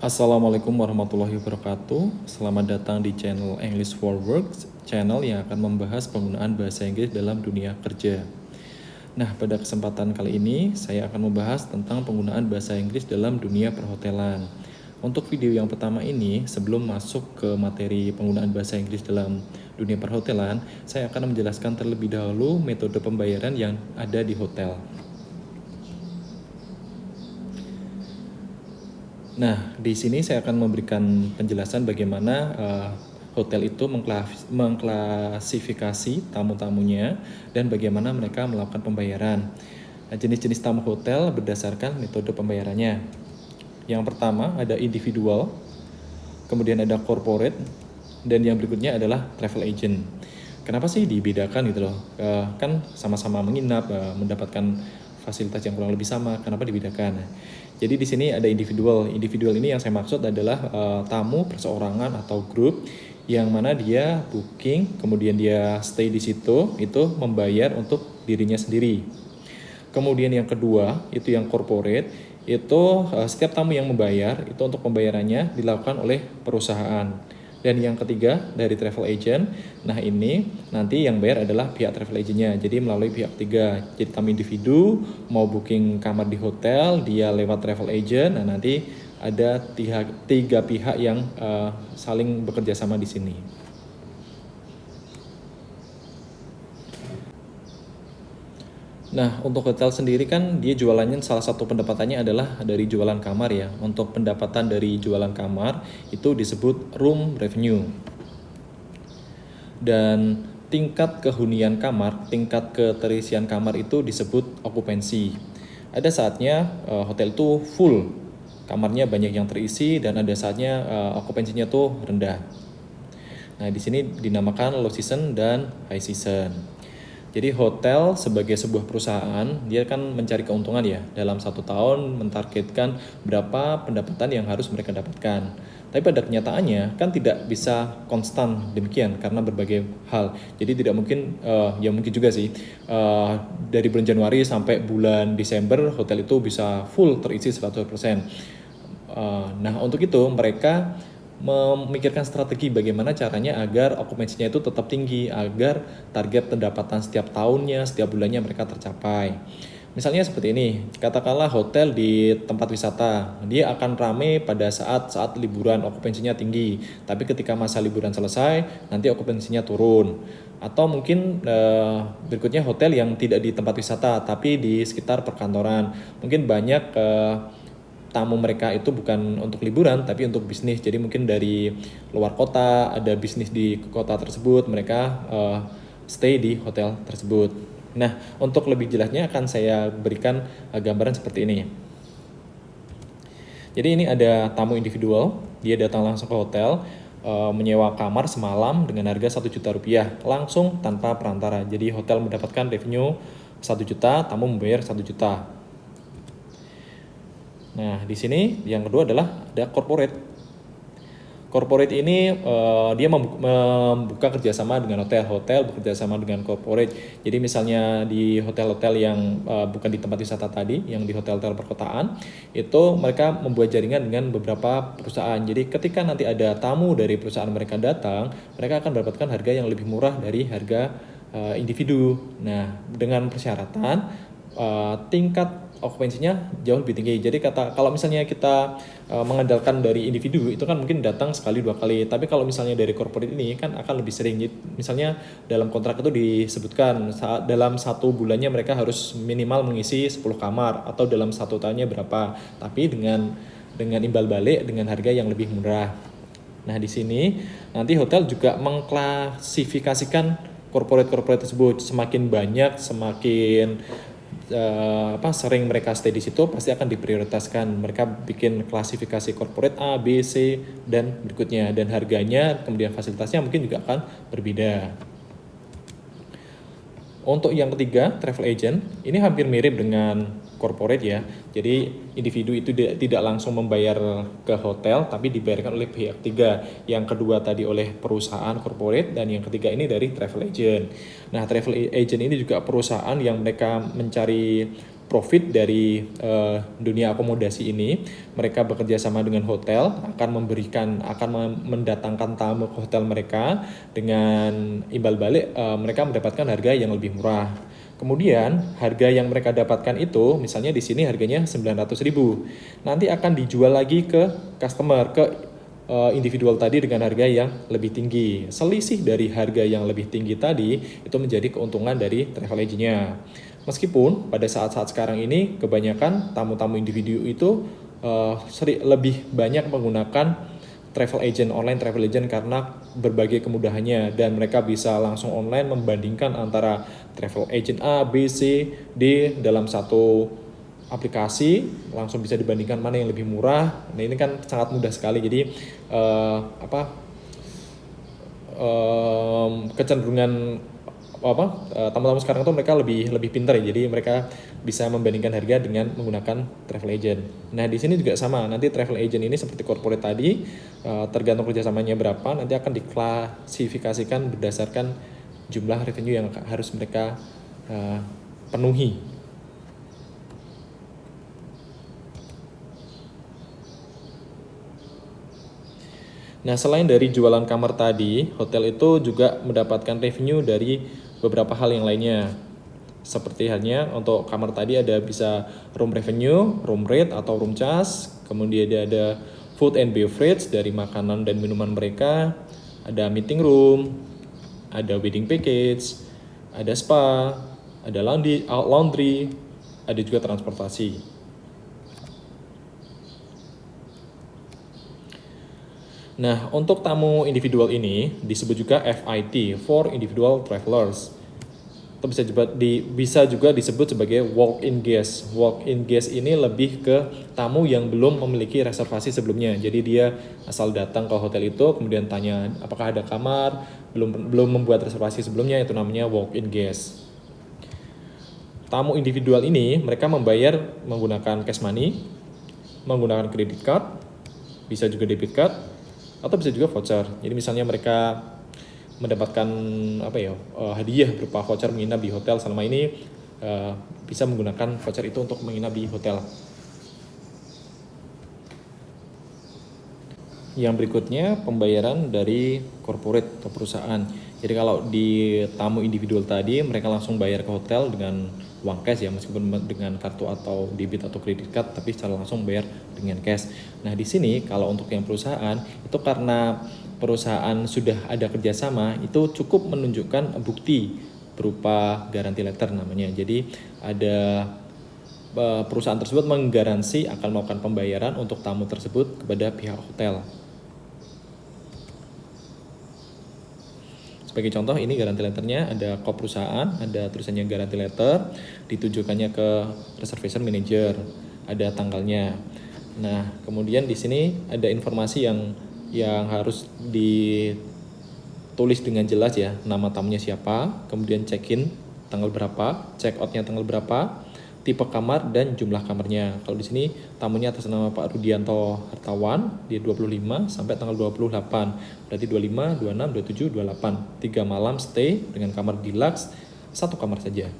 Assalamualaikum warahmatullahi wabarakatuh. Selamat datang di channel English for Work, channel yang akan membahas penggunaan bahasa Inggris dalam dunia kerja. Nah, pada kesempatan kali ini saya akan membahas tentang penggunaan bahasa Inggris dalam dunia perhotelan. Untuk video yang pertama ini, sebelum masuk ke materi penggunaan bahasa Inggris dalam dunia perhotelan, saya akan menjelaskan terlebih dahulu metode pembayaran yang ada di hotel. Nah, di sini saya akan memberikan penjelasan bagaimana hotel itu mengklasifikasi tamu-tamunya dan bagaimana mereka melakukan pembayaran. Nah, jenis-jenis tamu hotel berdasarkan metode pembayarannya. Yang pertama ada individual, kemudian ada corporate, dan yang berikutnya adalah travel agent. Kenapa sih dibedakan gitu loh? Kan sama-sama menginap, mendapatkan fasilitas yang kurang lebih sama. Kenapa dibedakan? Jadi di sini ada individual. Individual ini yang saya maksud adalah tamu perseorangan atau grup yang mana dia booking, kemudian dia stay di situ, itu membayar untuk dirinya sendiri. Kemudian yang kedua itu yang corporate, itu setiap tamu yang membayar itu untuk pembayarannya dilakukan oleh perusahaan. Dan yang ketiga dari travel agent, nah ini nanti yang bayar adalah pihak travel agentnya, jadi melalui pihak ketiga. Jadi tamu individu mau booking kamar di hotel, dia lewat travel agent, nah nanti ada tiga pihak yang saling bekerja sama di sini. Nah, untuk hotel sendiri kan dia jualannya salah satu pendapatannya adalah dari jualan kamar ya. Untuk pendapatan dari jualan kamar itu disebut room revenue. Dan tingkat kehunian kamar, tingkat keterisian kamar itu disebut okupansi. Ada saatnya hotel itu full, kamarnya banyak yang terisi, dan ada saatnya okupansinya tuh rendah. Nah, di sini dinamakan low season dan high season. Jadi hotel sebagai sebuah perusahaan, dia kan mencari keuntungan ya. Dalam 1 tahun mentargetkan berapa pendapatan yang harus mereka dapatkan. Tapi pada kenyataannya kan tidak bisa konstan demikian karena berbagai hal. Jadi tidak mungkin, ya mungkin juga sih, dari bulan Januari sampai bulan Desember hotel itu bisa full terisi 100%. Nah, untuk itu mereka memikirkan strategi bagaimana caranya agar okupansinya itu tetap tinggi, agar target pendapatan setiap tahunnya, setiap bulannya mereka tercapai. Misalnya seperti ini, katakanlah hotel di tempat wisata, dia akan ramai pada saat liburan, okupansinya tinggi. Tapi ketika masa liburan selesai, nanti okupansinya turun. Atau mungkin berikutnya hotel yang tidak di tempat wisata, tapi di sekitar perkantoran. Mungkin banyak tamu mereka itu bukan untuk liburan tapi untuk bisnis. Jadi mungkin dari luar kota ada bisnis di kota tersebut, mereka stay di hotel tersebut. Nah, untuk lebih jelasnya akan saya berikan gambaran seperti ini. Jadi ini ada tamu individual, dia datang langsung ke hotel, menyewa kamar semalam dengan harga 1 juta rupiah langsung tanpa perantara. Jadi hotel mendapatkan revenue 1 juta, tamu membayar 1 juta. Nah, di sini yang kedua adalah ada corporate. Corporate ini dia membuka kerjasama dengan hotel bekerja sama dengan corporate. Jadi misalnya di hotel-hotel yang bukan di tempat wisata tadi, yang di hotel-hotel perkotaan, itu mereka membuat jaringan dengan beberapa perusahaan. Jadi ketika nanti ada tamu dari perusahaan mereka datang, mereka akan mendapatkan harga yang lebih murah dari harga individu. Nah, dengan persyaratan tingkat okupansinya jauh lebih tinggi. Jadi kalau misalnya kita mengandalkan dari individu itu kan mungkin datang sekali 2 kali. Tapi kalau misalnya dari corporate ini kan akan lebih sering. Jadi, misalnya dalam kontrak itu disebutkan dalam 1 bulannya mereka harus minimal mengisi 10 kamar atau dalam 1 tahunnya berapa. Tapi dengan imbal balik dengan harga yang lebih murah. Nah, di sini nanti hotel juga mengklasifikasikan corporate tersebut. Semakin banyak, semakin sering mereka stay di situ, pasti akan diprioritaskan. Mereka bikin klasifikasi corporate A, B, C, dan berikutnya. Dan harganya, kemudian fasilitasnya mungkin juga akan berbeda. Untuk yang ketiga, travel agent, ini hampir mirip dengan corporate ya. Jadi individu itu tidak langsung membayar ke hotel, tapi dibayarkan oleh pihak ketiga. Yang kedua tadi oleh perusahaan corporate, dan yang ketiga ini dari travel agent. Nah, travel agent ini juga perusahaan yang mereka mencari profit dari dunia akomodasi ini. Mereka bekerja sama dengan hotel, akan mendatangkan tamu ke hotel mereka, dengan imbal balik mereka mendapatkan harga yang lebih murah. Kemudian harga yang mereka dapatkan itu, misalnya di sini harganya 900.000, nanti akan dijual lagi ke customer, ke individual tadi dengan harga yang lebih tinggi. Selisih dari harga yang lebih tinggi tadi itu menjadi keuntungan dari travel agent-nya. Meskipun pada saat-saat sekarang ini kebanyakan tamu-tamu individu itu lebih banyak menggunakan online travel agent karena berbagai kemudahannya, dan mereka bisa langsung online membandingkan antara travel agent A, B, C, D dalam satu aplikasi, langsung bisa dibandingkan mana yang lebih murah. Nah, ini kan sangat mudah sekali. Jadi kecenderungan tamu-tamu sekarang tuh mereka lebih pintar ya, jadi mereka bisa membandingkan harga dengan menggunakan travel agent. Nah, di sini juga sama, nanti travel agent ini seperti corporate tadi, tergantung kerjasamanya berapa, nanti akan diklasifikasikan berdasarkan jumlah revenue yang harus mereka penuhi. Nah, selain dari jualan kamar tadi, hotel itu juga mendapatkan revenue dari beberapa hal yang lainnya. Seperti halnya untuk kamar tadi ada bisa room revenue, room rate atau room charge, kemudian ada food and beverage dari makanan dan minuman mereka, ada meeting room, ada wedding package, ada spa, ada laundry, ada juga transportasi. Nah, untuk tamu individual ini disebut juga FIT, for individual travelers. Atau bisa juga disebut sebagai walk-in guest. Walk-in guest ini lebih ke tamu yang belum memiliki reservasi sebelumnya. Jadi dia asal datang ke hotel itu, kemudian tanya apakah ada kamar, belum membuat reservasi sebelumnya, itu namanya walk-in guest. Tamu individual ini mereka membayar menggunakan cash money, menggunakan credit card, bisa juga debit card, atau bisa juga voucher. Jadi misalnya mereka mendapatkan hadiah berupa voucher menginap di hotel selama ini, bisa menggunakan voucher itu untuk menginap di hotel. Yang berikutnya pembayaran dari corporate atau perusahaan. Jadi kalau di tamu individual tadi mereka langsung bayar ke hotel dengan uang cash ya, meskipun dengan kartu atau debit atau credit card, tapi secara langsung bayar dengan cash. Nah, di sini kalau untuk yang perusahaan itu, karena perusahaan sudah ada kerjasama, itu cukup menunjukkan bukti berupa guarantee letter namanya. Jadi ada perusahaan tersebut menggaransi akan melakukan pembayaran untuk tamu tersebut kepada pihak hotel. Sebagai contoh, ini guarantee letternya ada kop perusahaan, ada tulisannya guarantee letter, ditujukannya ke reservation manager, ada tanggalnya. Nah, kemudian di sini ada informasi yang harus ditulis dengan jelas ya, nama tamunya siapa, kemudian check-in tanggal berapa, check-out-nya tanggal berapa, tipe kamar dan jumlah kamarnya. Kalau di sini tamunya atas nama Pak Rudianto Hartawan, dia 25 sampai tanggal 28. Berarti 25, 26, 27, 28. 3 malam stay dengan kamar deluxe, 1 kamar saja.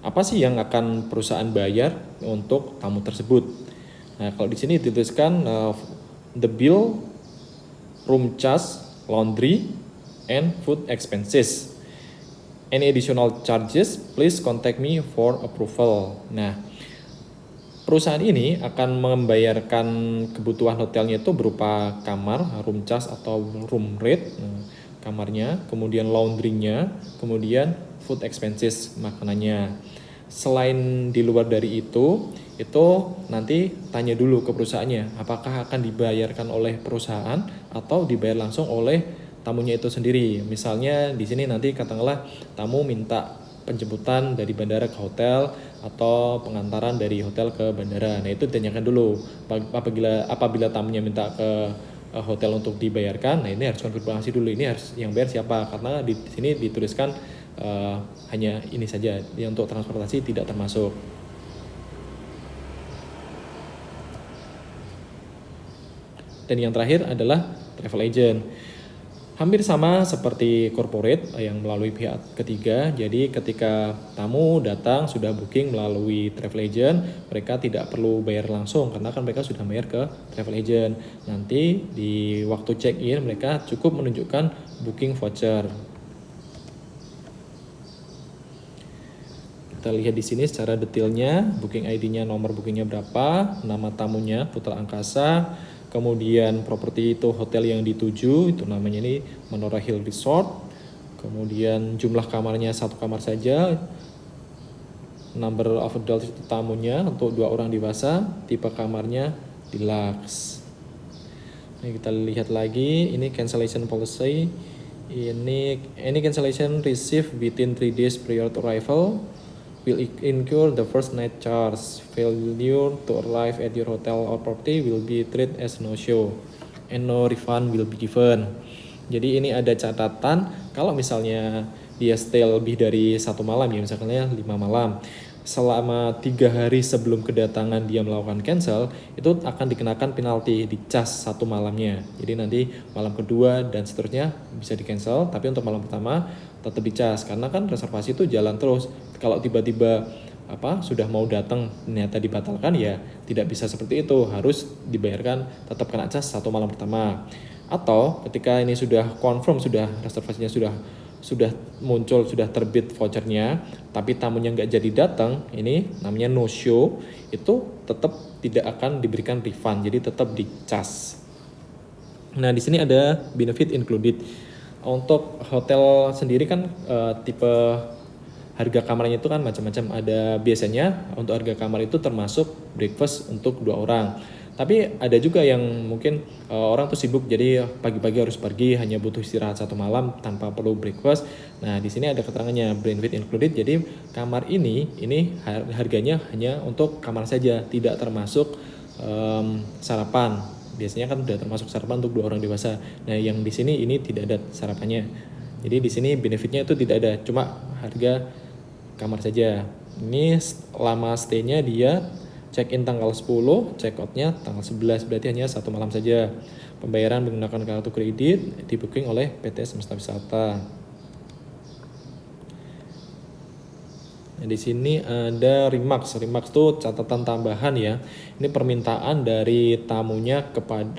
Apa sih yang akan perusahaan bayar untuk tamu tersebut? Nah, kalau di sini dituliskan the bill, room charge, laundry, and food expenses. Any additional charges, please contact me for approval. Nah, perusahaan ini akan membayarkan kebutuhan hotelnya itu berupa kamar, room charge atau room rate, kamarnya, kemudian laundry-nya, kemudian food expenses, makanannya. Selain di luar dari itu nanti tanya dulu ke perusahaannya, apakah akan dibayarkan oleh perusahaan atau dibayar langsung oleh tamunya itu sendiri. Misalnya di sini nanti katakanlah tamu minta penjemputan dari bandara ke hotel atau pengantaran dari hotel ke bandara. Nah, itu ditanyakan dulu. Apabila tamunya minta ke hotel untuk dibayarkan, nah ini harus konfirmasi dulu, ini harus yang bayar siapa, karena di sini dituliskan hanya ini saja, yang untuk transportasi tidak termasuk. Dan yang terakhir adalah travel agent. Hampir sama seperti corporate yang melalui pihak ketiga. Jadi ketika tamu datang sudah booking melalui travel agent, mereka tidak perlu bayar langsung karena kan mereka sudah bayar ke travel agent. Nanti di waktu check-in mereka cukup menunjukkan booking voucher. Kita lihat di sini secara detailnya, booking ID-nya, nomor bookingnya berapa, nama tamunya Putra Angkasa, kemudian properti itu hotel yang dituju, itu namanya ini Menora Hill Resort, kemudian jumlah kamarnya 1 kamar saja, number of adults itu tamunya untuk 2 orang dewasa, tipe kamarnya deluxe. Ini kita lihat lagi, ini cancellation policy, ini any cancellation received within 3 days prior to arrival will incur the first night charge. Failure to arrive at your hotel or property will be treated as no show and no refund will be given. Jadi ini ada catatan kalau misalnya dia stay lebih dari 1 malam ya, misalnya 5 malam, selama 3 hari sebelum kedatangan dia melakukan cancel, itu akan dikenakan penalti, dicas 1 malamnya. Jadi nanti malam kedua dan seterusnya bisa di cancel, tapi untuk malam pertama tetap dicas karena kan reservasi itu jalan terus. Kalau tiba-tiba sudah mau datang ternyata dibatalkan, ya tidak bisa seperti itu, harus dibayarkan, tetap kena cas 1 malam pertama. Atau ketika ini sudah confirm, sudah reservasinya sudah muncul, sudah terbit vouchernya, tapi tamunya nggak jadi datang, ini namanya no show, itu tetap tidak akan diberikan refund, jadi tetap dicas. Nah di sini ada benefit included. Untuk hotel sendiri kan tipe harga kamarnya itu kan macam-macam. Ada biasanya untuk harga kamar itu termasuk breakfast untuk 2 orang. Tapi ada juga yang mungkin orang tuh sibuk, jadi pagi-pagi harus pergi, hanya butuh istirahat 1 malam tanpa perlu breakfast. Nah di sini ada keterangannya benefit included. Jadi kamar ini harganya hanya untuk kamar saja, tidak termasuk sarapan. Biasanya kan udah termasuk sarapan untuk 2 orang dewasa. Nah yang di sini ini tidak ada sarapannya. Jadi di sini benefitnya itu tidak ada, cuma harga kamar saja. Ini lama stay-nya dia check-in tanggal 10, check-out-nya tanggal 11, berarti hanya 1 malam saja. Pembayaran menggunakan kartu kredit, di-booking oleh PT Semesta Wisata. Nah, di sini ada remarks. Remarks itu catatan tambahan ya. Ini permintaan dari tamunya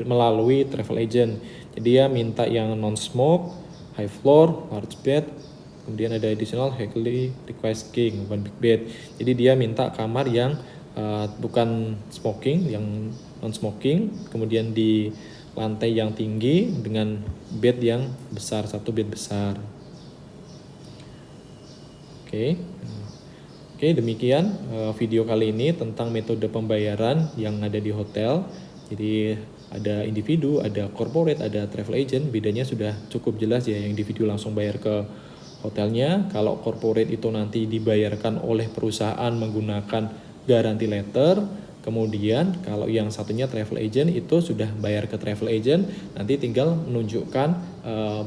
melalui travel agent. Jadi dia minta yang non-smoke, high floor, large bed, kemudian ada additional highly request king, one big bed. Jadi dia minta kamar yang bukan smoking, yang non smoking, kemudian di lantai yang tinggi dengan bed yang besar, 1 bed besar. Oke, demikian video kali ini tentang metode pembayaran yang ada di hotel. Jadi ada individu, ada corporate, ada travel agent. Bedanya sudah cukup jelas ya. Yang individu langsung bayar ke hotelnya. Kalau corporate itu nanti dibayarkan oleh perusahaan menggunakan garanti letter. Kemudian kalau yang satunya travel agent itu sudah bayar ke travel agent, nanti tinggal menunjukkan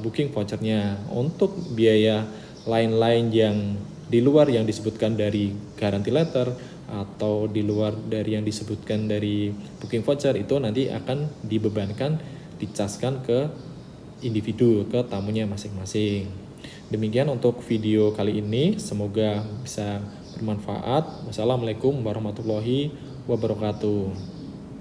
booking vouchernya. Untuk biaya lain-lain yang di luar yang disebutkan dari garanti letter atau di luar dari yang disebutkan dari booking voucher, itu nanti akan dibebankan, dicaskan ke individu, ke tamunya masing-masing. Demikian untuk video kali ini, semoga bisa bermanfaat. Wassalamualaikum warahmatullahi wabarakatuh.